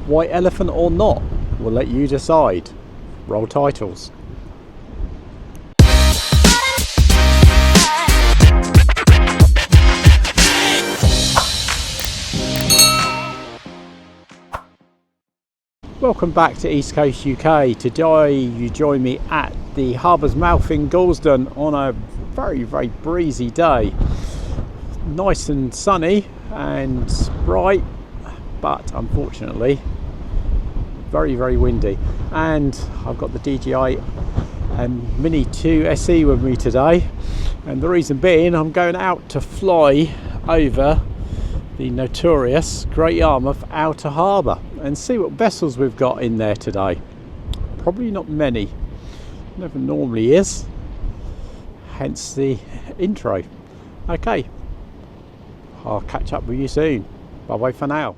White elephant or not? We'll let you decide. Roll titles. Welcome back to East Coast UK. Today you join me at the harbour's mouth in Gorlesdon on a very breezy day. Nice and sunny and bright, but unfortunately very windy. And I've got the DJI Mini 2 SE with me today, and the reason being I'm going out to fly over the notorious Great Yarmouth Outer Harbour and see what vessels we've got in there today. Probably not many, never normally is, hence the intro. Okay, I'll catch up with you soon. Bye bye for now.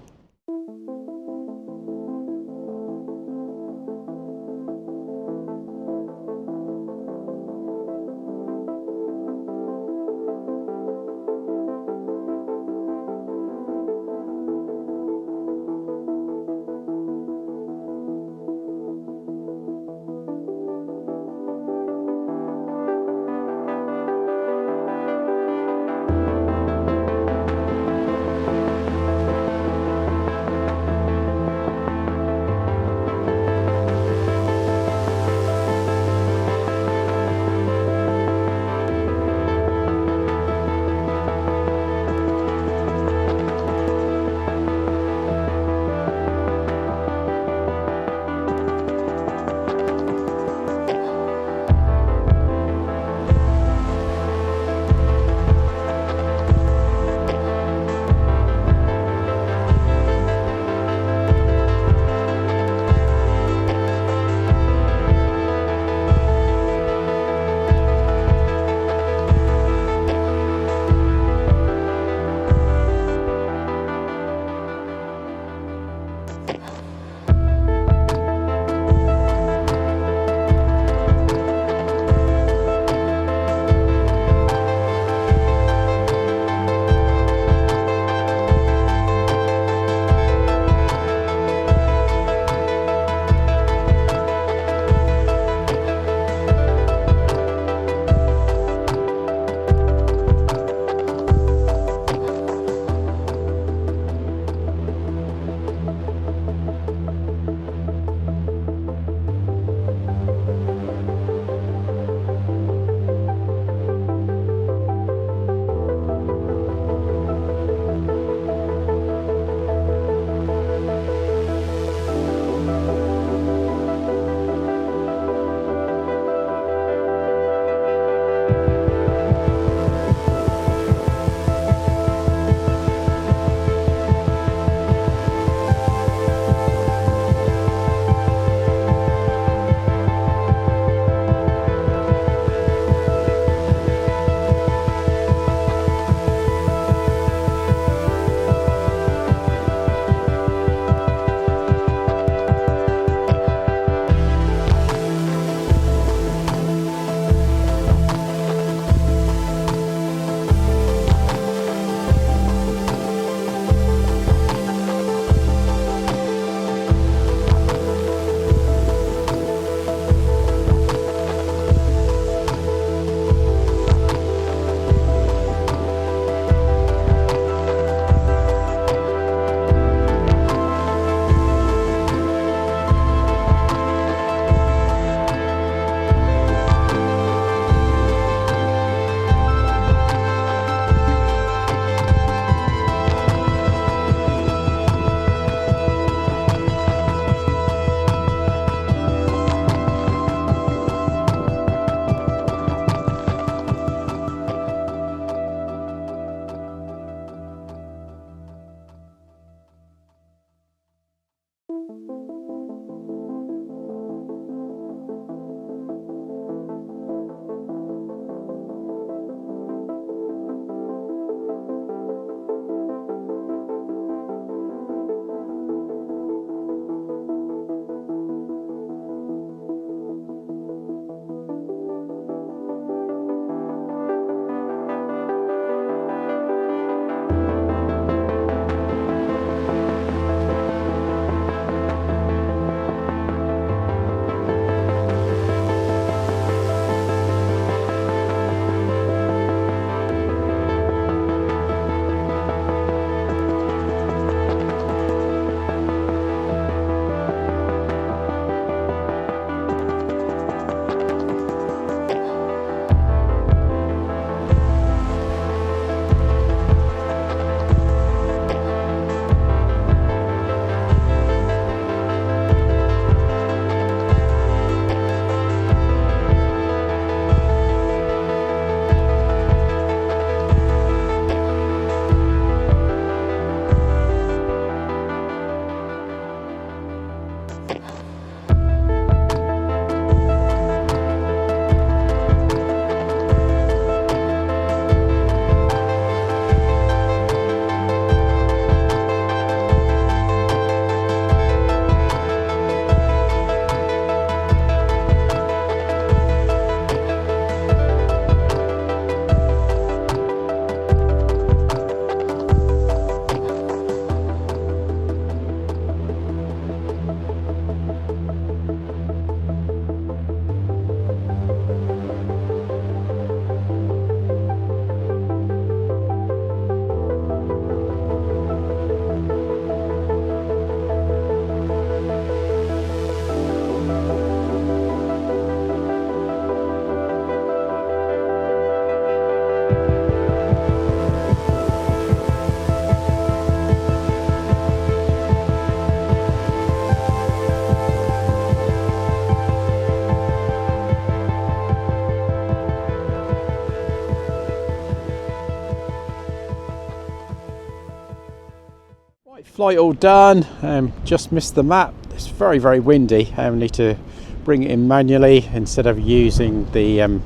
flight all done. Just missed the map. It's very, very windy. I need to bring it in manually instead of using the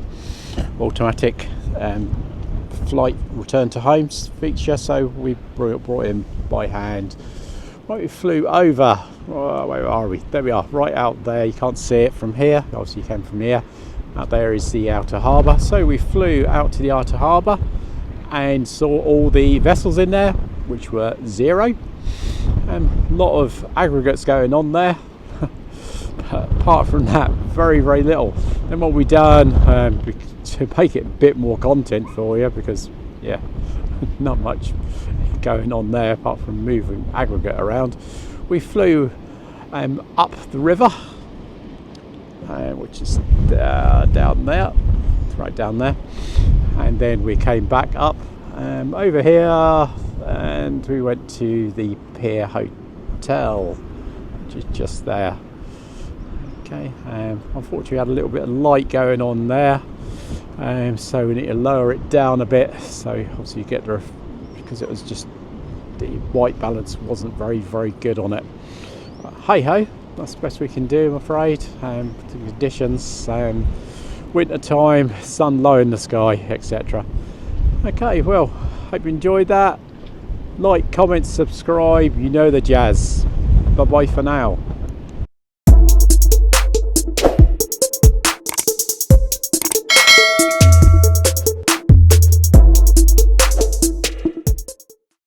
automatic flight return to home feature, so we brought it in by hand. Right, we flew over, where are we? There we are, right out there. You can't see it from here, obviously you can from here. Out there is the outer harbour. So we flew out to the outer harbour and saw all the vessels in there, which were zero. A lot of aggregates going on there. But apart from that, very, very little. Then what we done to make it a bit more content for you, because yeah, not much going on there apart from moving aggregate around. We flew up the river, which is down there, right down there, and then we came back up over here, and we went to the Pier Hotel, which is just there. Okay, unfortunately we had a little bit of light going on there, so we need to lower it down a bit, so obviously you get the, because it was just, the white balance wasn't very, very good on it. But hey ho, that's the best we can do, I'm afraid. The conditions, winter time, sun low in the sky, etc. Okay, well, hope you enjoyed that. Like, comment, subscribe, you know the jazz. Bye bye for now.